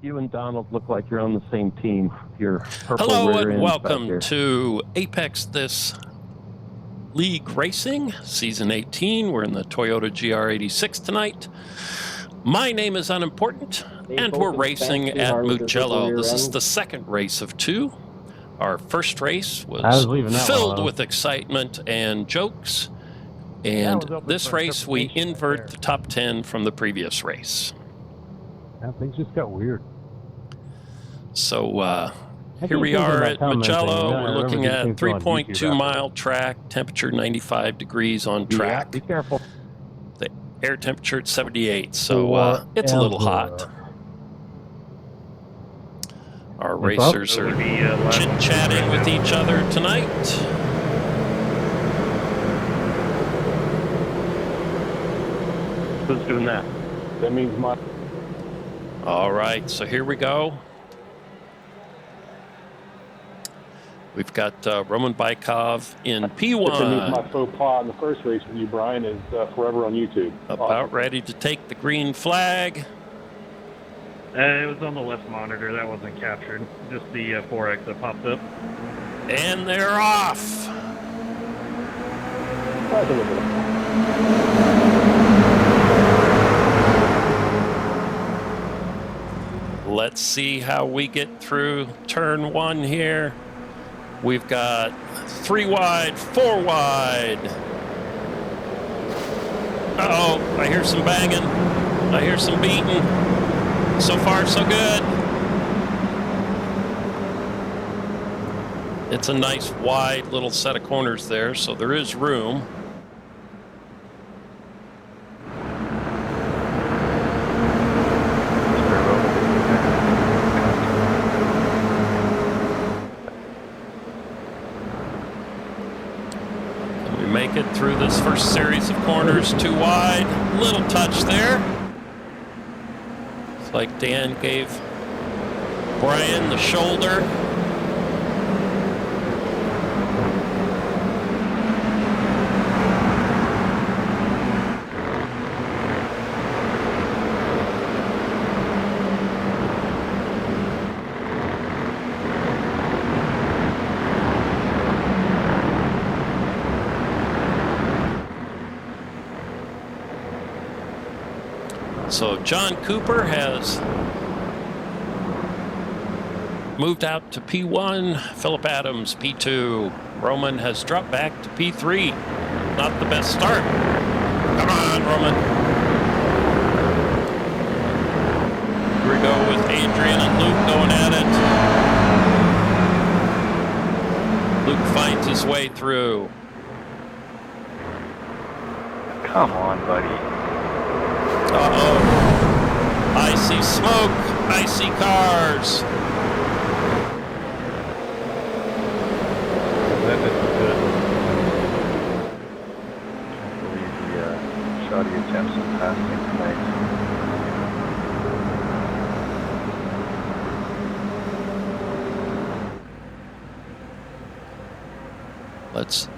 You and Donald look like you're on the same team. Your purple Hello rear and ends back welcome here. to Apex This League Racing, Season 18. We're in the Toyota GR86 tonight. My name is Unimportant, and we're racing at Mugello. This is the second race of two. Our first race was filled with excitement and jokes, and this race we invert the top 10 from the previous race. Yeah, things just got weird. So here we are at Mugello. We're looking at 3.2 mile track, temperature 95 degrees on track. Yeah, be careful. The air temperature at 78, so it's a little hot. Our racers are chit-chatting with each other tonight. Who's doing that? That means my... All right, so here we go. We've got Roman Bykov in P1. My faux pas in the first race with you, Brian, is forever on YouTube. About ready to take the green flag. It was on the left monitor. That wasn't captured. Just the 4X that popped up. And they're off. Let's see how we get through turn one here. We've got 3 wide, 4 wide. Uh-oh, I hear some banging. I hear some beating. So far, so good. It's a nice wide little set of corners there, so there is room. Make it through this first series of corners, 2 wide, little touch there. It's like Dan gave Brian the shoulder. So John Cooper has moved out to P1, Philip Adams P2, Roman has dropped back to P3. Not the best start. Come on, Roman. Here we go with Adrian and Luke going at it. Luke finds his way through. Come on, buddy. Uh-oh. I see smoke. I see cars. That is good. Can't believe the shoddy attempts at passing tonight. Let's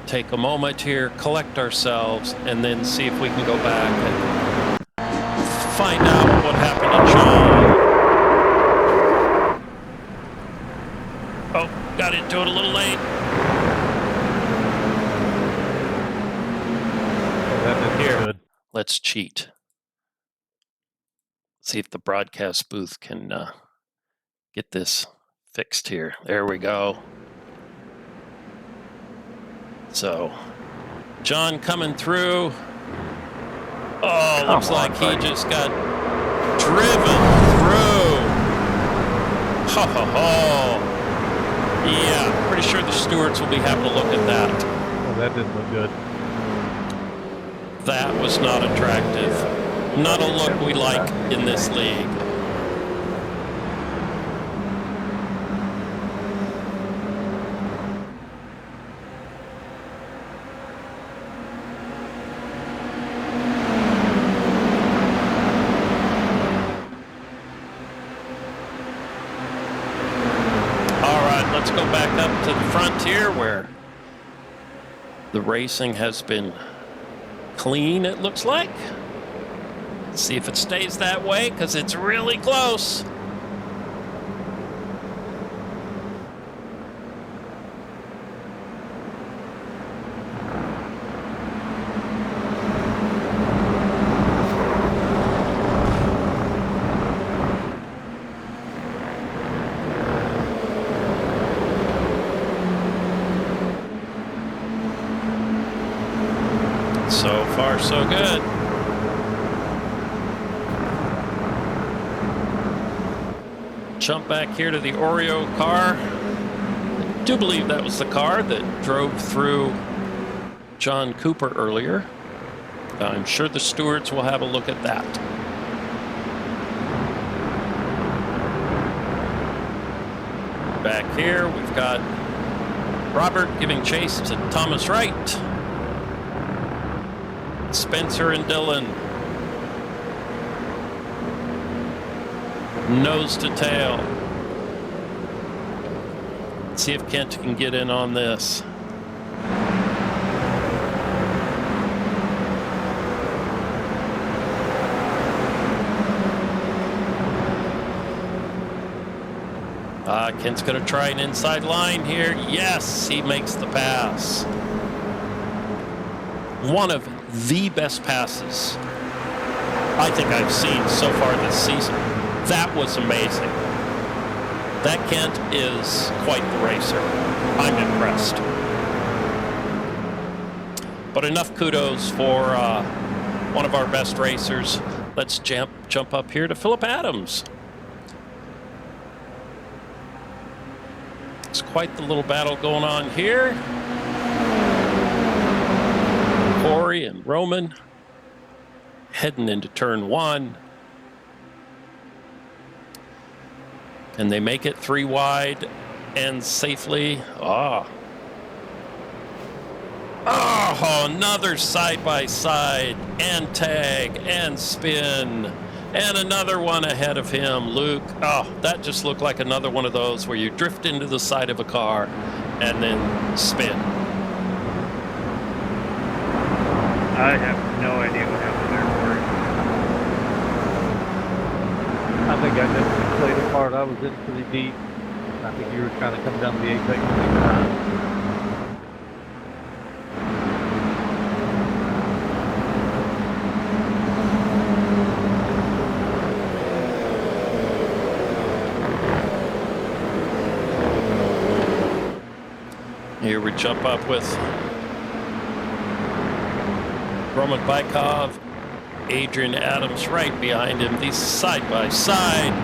take a moment here, collect ourselves, and then see if we can go back and find out what happened to John. Oh, got into it a little late. Here, let's cheat. See if the broadcast booth can get this fixed here. There we go. So, John coming through. Oh, looks like he just got driven through. Ho, ho, ho. Yeah, pretty sure the stewards will be happy to look at that. Oh, that didn't look good. That was not attractive. Not a look we like in this league. Let's go back up to the frontier where the racing has been clean, it looks like. See if it stays that way, because it's really close. So far, so good. Jump back here to the Oreo car. I do believe that was the car that drove through John Cooper earlier. I'm sure the stewards will have a look at that. Back here, we've got Robert giving chase to Thomas Wright. Spencer and Dylan. Nose to tail. Let's see if Kent can get in on this. Kent's going to try an inside line here. Yes, he makes the pass. One of the best passes I think I've seen so far this season. That was amazing. That Kent is quite the racer. I'm impressed. But enough kudos for one of our best racers. Let's jump up here to Phillip Adams. It's quite the little battle going on here. Corey and Roman heading into turn 1. And they make it 3 wide and safely. Oh, another side-by-side and tag and spin. And another one ahead of him, Luke. Oh, that just looked like another one of those where you drift into the side of a car and then spin. I have no idea what happened there, Corey. I think I missed the later part. I was in pretty deep. I think you were trying to come down the apex. Here we jump up with Roman Bykov, Adrian Adams right behind him. These side by side.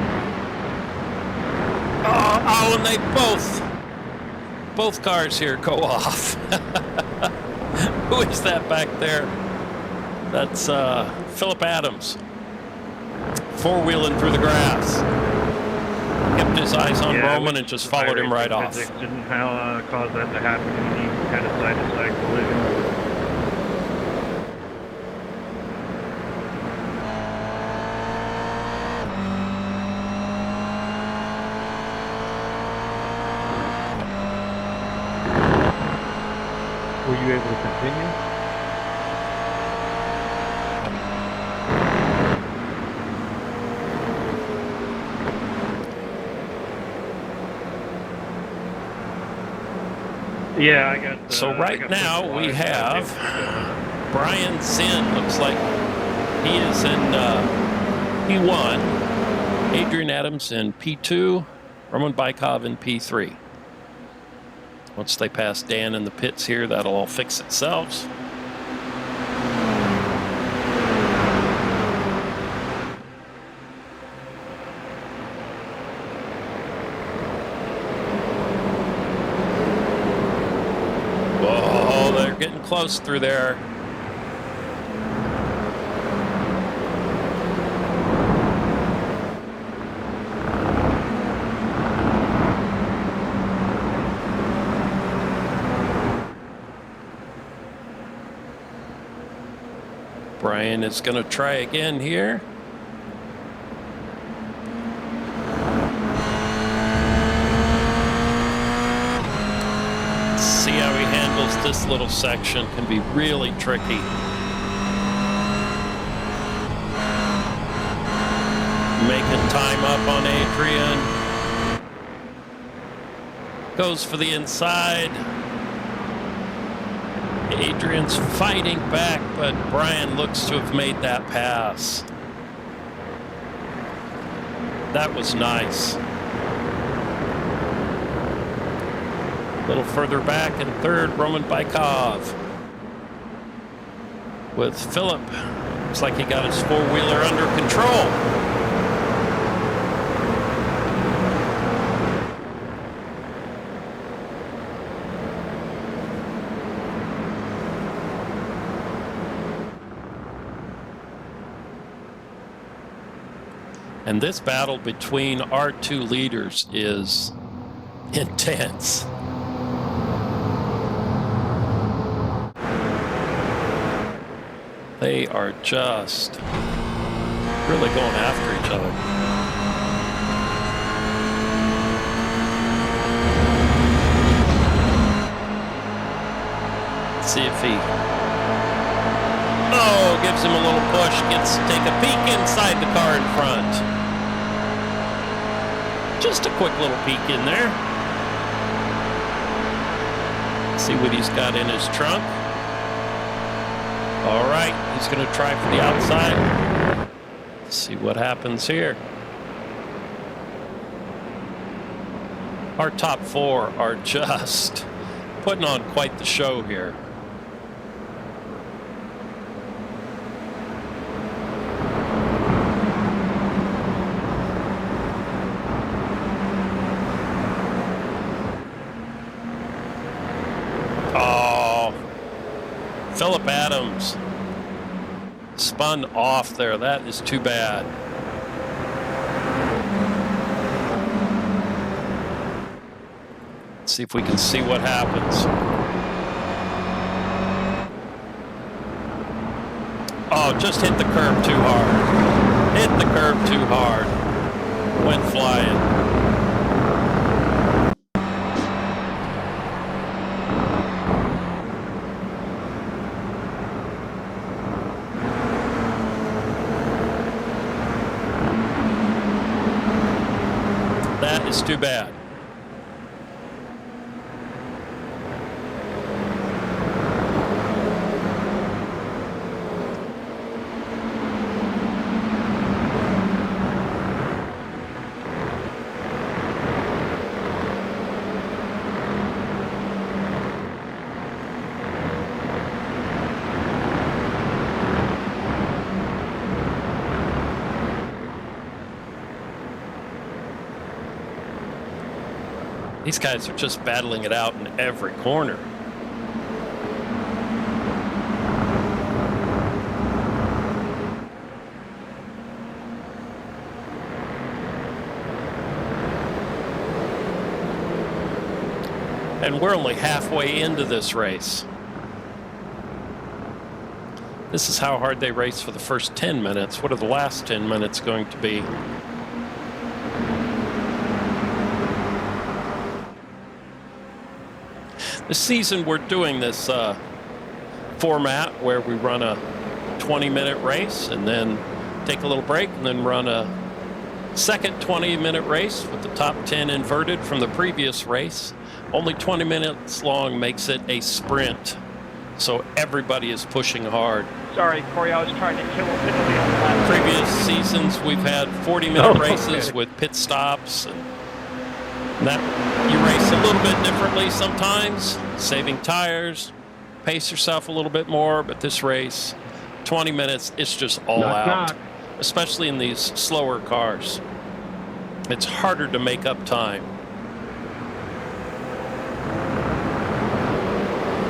Oh, and they both cars here go off. Who is that back there? That's Phillip Adams. 4-wheeling through the grass. Kept his eyes on Roman and just followed him right off. Physics didn't cause that to happen when you kind of side-to-side collision. Were you able to continue? Yeah, I got. So right now we have Brian Zinn. Looks like he is in P1. Adrian Adams in P2. Roman Bykov in P3. Once they pass Dan in the pits here, that'll all fix itself. Whoa, they're getting close through there. Brian is going to try again here. See how he handles this little section. Can be really tricky. making time up on Adrian. Goes for the inside. Adrian's fighting back, but Brian looks to have made that pass. That was nice. A little further back in third, Roman Baikov. With Philip, looks like he got his four-wheeler under control. And this battle between our two leaders is intense. They are just really going after each other. Let's see if he gives him a little push, gets to take a peek inside the car in front. Just a quick little peek in there. See what he's got in his trunk. All right, he's going to try for the outside. Let's see what happens here. Our top four are just putting on quite the show here. Philip Adams spun off there. That is too bad. Let's see if we can see what happens. Oh, just hit the curb too hard. Hit the curb too hard. Went flying. It's too bad. These guys are just battling it out in every corner. And we're only halfway into this race. This is how hard they race for the first 10 minutes. What are the last 10 minutes going to be? This season we're doing this format where we run a 20-minute race and then take a little break and then run a second 20-minute race with the top 10 inverted from the previous race. Only 20 minutes long makes it a sprint, so everybody is pushing hard. Sorry, Corey, I was trying to kill a bit of the lap. Previous seasons we've had 40-minute races with pit stops, and that you race a little bit differently sometimes, saving tires, pace yourself a little bit more, but this race, 20 minutes, it's just all out, especially in these slower cars. It's harder to make up time.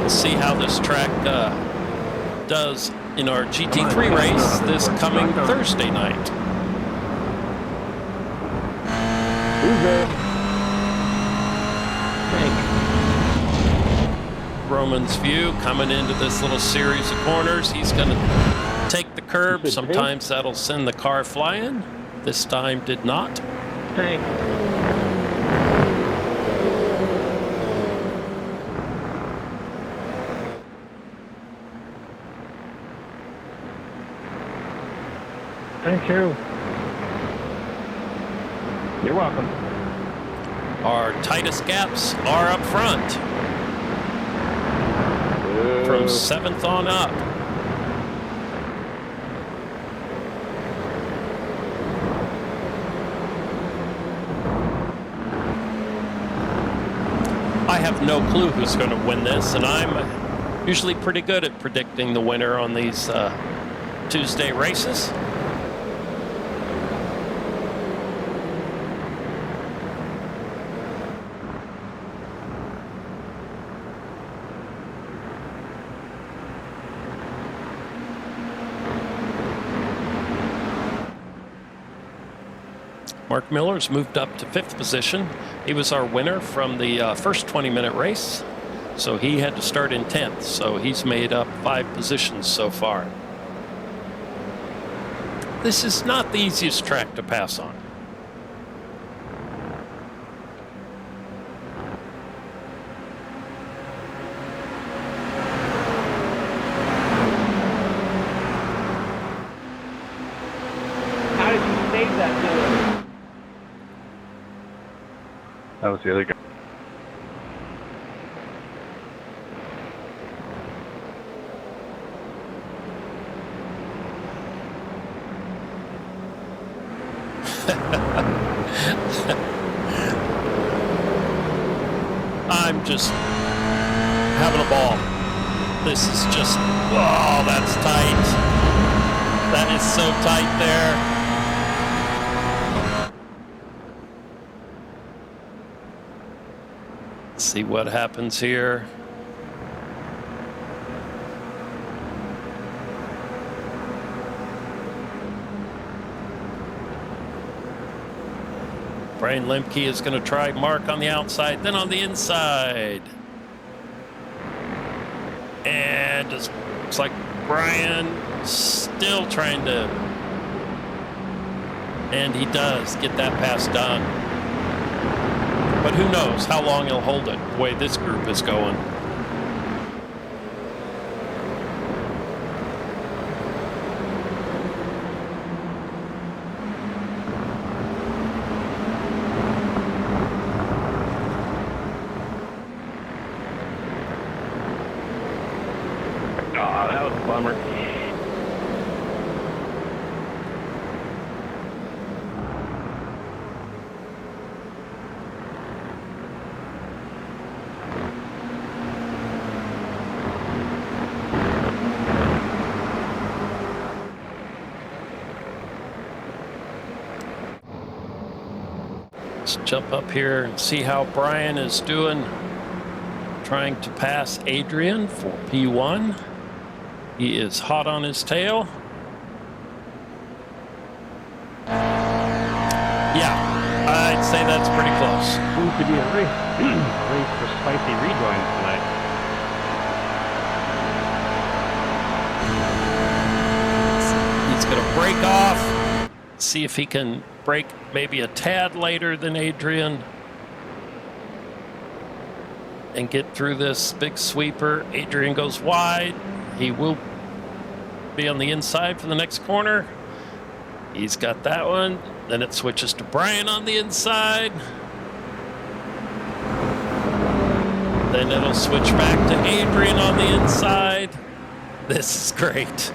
We'll see how this track does in our GT3 race this coming Thursday night. Who's there? Roman's view coming into this little series of corners. He's going to take the curb. Sometimes that'll send the car flying. This time did not. Thank you. You're welcome. Our tightest gaps are up front from 7th on up. I have no clue who's going to win this, and I'm usually pretty good at predicting the winner on these Tuesday races. Mark Miller's moved up to 5th position. He was our winner from the first 20-minute race, so he had to start in 10th. So he's made up 5 positions so far. This is not the easiest track to pass on. How did you save that, Dylan? That was the other guy. I'm just having a ball. This is just, oh, that's tight. That is so tight there. Let's see what happens here. Brian Lemke is going to try Mark on the outside, then on the inside. And just looks like Brian still trying to, and he does get that pass done. But who knows how long he'll hold it, the way this group is going. Oh, that was a bummer. Let's jump up here and see how Brian is doing, trying to pass Adrian for P1. He is hot on his tail. Yeah, I'd say that's pretty close. Seems to be a race for spicy rejoins tonight. He's going to break off, see if he can break maybe a tad later than Adrian and get through this big sweeper. Adrian goes wide. He will be on the inside for the next corner. He's got that one. Then it switches to Brian on the inside. Then it'll switch back to Adrian on the inside. This is great.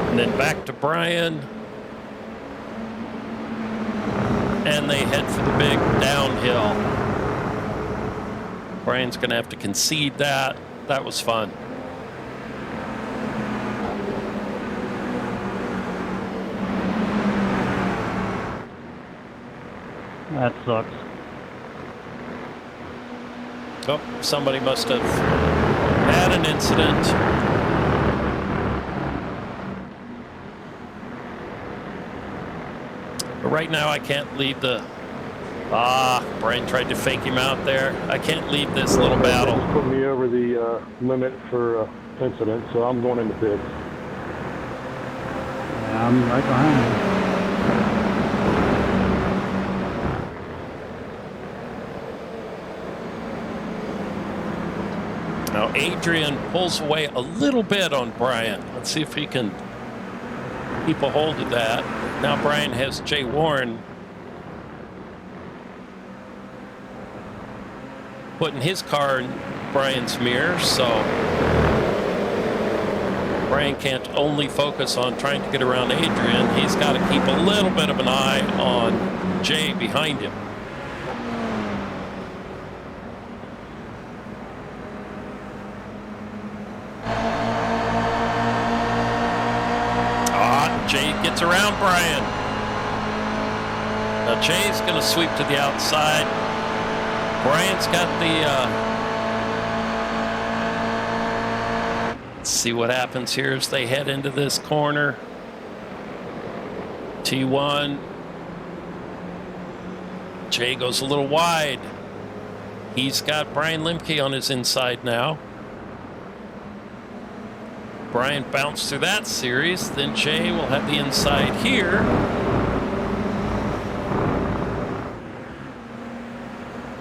And then back to Brian. And they head for the big downhill. Brian's going to have to concede that. That was fun. That sucks. Oh, somebody must have had an incident. But right now I can't leave the... Brian tried to fake him out there. I can't leave this little battle. Put me over the limit for incident, so I'm going into pits. Yeah, I'm right behind you. Now Adrian pulls away a little bit on Brian. Let's see if he can keep a hold of that. Now Brian has Jay Warren putting his car in Brian's mirror, so Brian can't only focus on trying to get around Adrian. He's got to keep a little bit of an eye on Jay behind him. Jay gets around Brian. Now Jay's going to sweep to the outside. Brian's got the... Let's see what happens here as they head into this corner. T1. Jay goes a little wide. He's got Brian Lemke on his inside now. Brian bounced through that series, then Jay will have the inside here.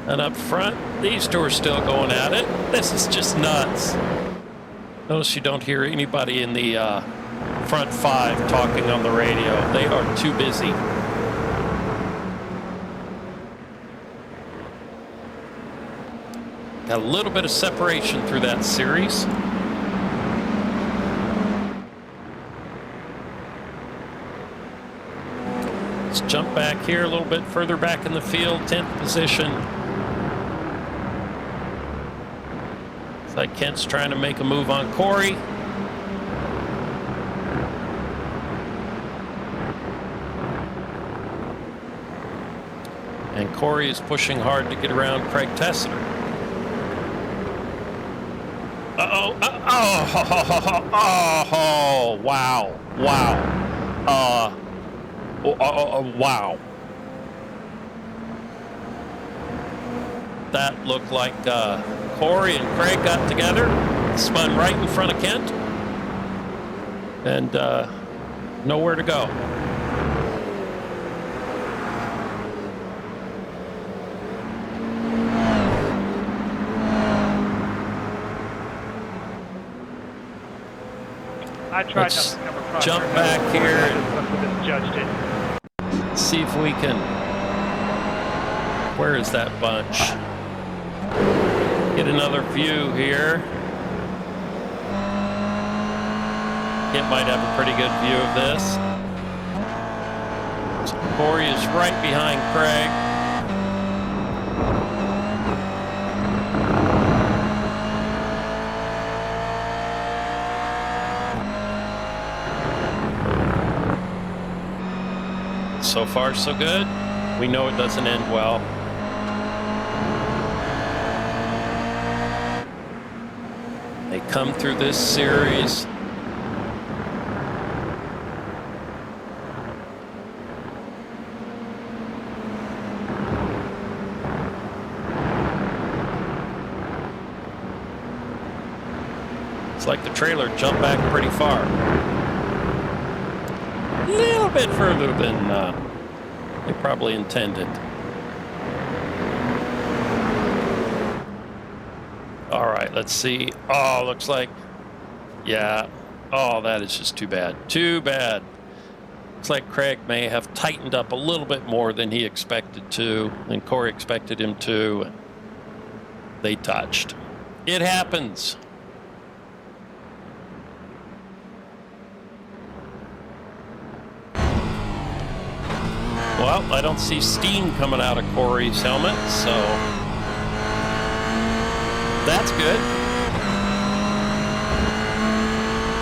And up front, these two are still going at it. This is just nuts. Notice you don't hear anybody in the front five talking on the radio. They are too busy. Got a little bit of separation through that series. Let's jump back here a little bit further back in the field, 10th position. Looks like Kent's trying to make a move on Corey. And Corey is pushing hard to get around Craig Tessiter. Oh, wow. Wow. That looked like Corey and Craig got together, spun right in front of Kent, and nowhere to go. I tried Let's not to come across jump her back nose. here. I must have misjudged it. See if we can. Where is that bunch? Get another view here. Kent might have a pretty good view of this. So Corey is right behind Craig. So far, so good. We know it doesn't end well. They come through this series. It's like the trailer jumped back pretty far. A little bit further than they probably intended. All right, let's see. Oh, looks like, yeah. Oh, that is just too bad. Too bad. Looks like Craig may have tightened up a little bit more than he expected to, and Corey expected him to. And they touched. It happens. Well, I don't see steam coming out of Corey's helmet, so that's good.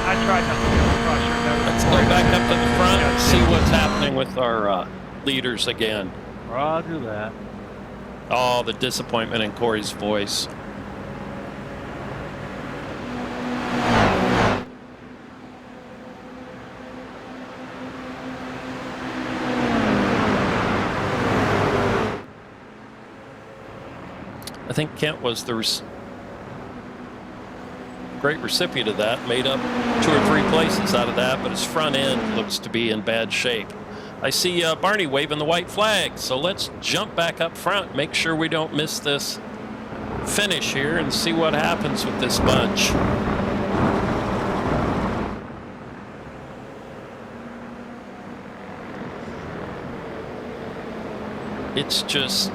I tried not to come across your nose. Let's go back up to the front and see what's happening with our leaders again. Roger that. Oh, the disappointment in Corey's voice. I think Kent was the great recipient of that, made up 2 or 3 places out of that, but his front end looks to be in bad shape. I see Barney waving the white flag, so let's jump back up front, make sure we don't miss this finish here and see what happens with this bunch. It's just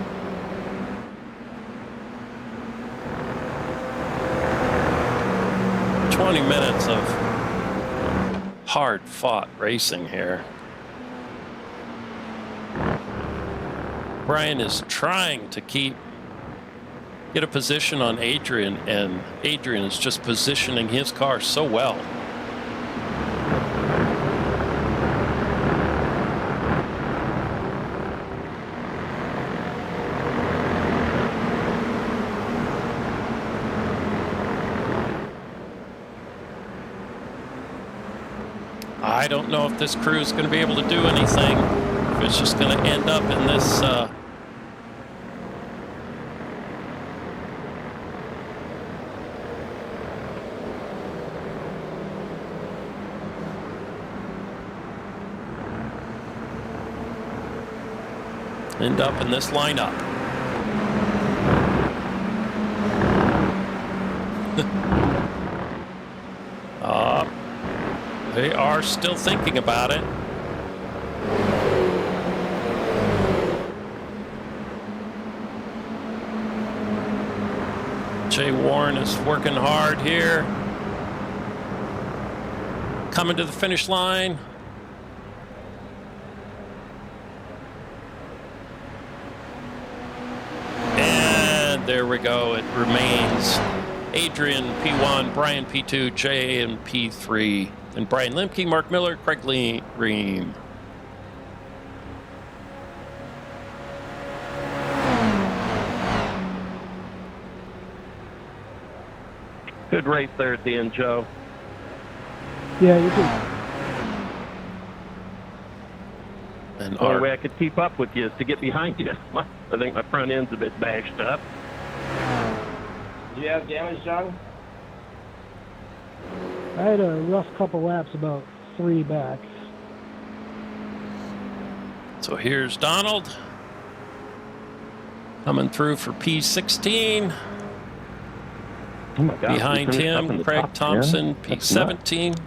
minutes of hard-fought racing here. Brian is trying to get a position on Adrian, and Adrian is just positioning his car so well. I don't know if this crew is going to be able to do anything. If it's just going to end up in this lineup. They are still thinking about it. Jay Warren is working hard here. Coming to the finish line. And there we go. It remains Adrian P1, Brian P2, Jay and P3. And Brian Lemke, Mark Miller, Craig Ream. Good race there at the end, Joe. Yeah, you did. And The only way I could keep up with you is to get behind you. I think my front end's a bit bashed up. Do you have damage, John? I had a rough couple laps, about 3 back. So here's Donald coming through for P16. Oh my God, Behind him, Craig Thompson, P17.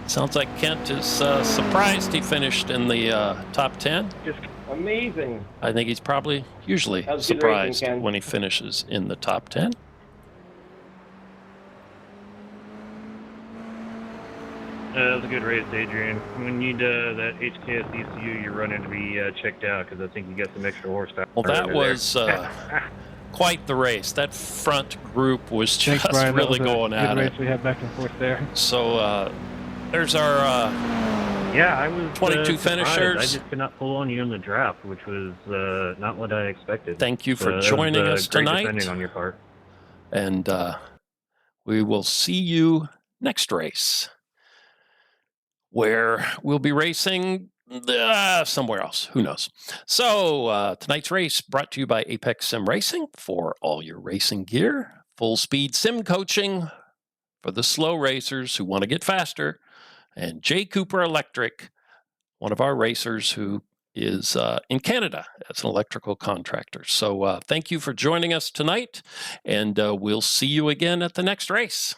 Sounds like Kent is surprised he finished in the top 10. Just amazing. I think he's probably usually That was good surprised racing, Ken. when he finishes in the top 10. That was a good race, Adrian. We need that HKS ECU you're running to be checked out because I think you got some extra horsepower. Well, that under was there. quite the race. That front group was just Thanks, Brian. really That was a going good at race it. we had back and forth there. So there's our Yeah, I was 22 surprised. finishers. I just could not pull on you in the draft, which was not what I expected. Thank you for that was, joining us great tonight. defending on your part. And we will see you next race, where we'll be racing somewhere else. Who knows? So tonight's race brought to you by Apex Sim Racing for all your racing gear. Full speed sim coaching for the slow racers who want to get faster. And Jay Cooper Electric, one of our racers who is in Canada as an electrical contractor. So thank you for joining us tonight, and we'll see you again at the next race.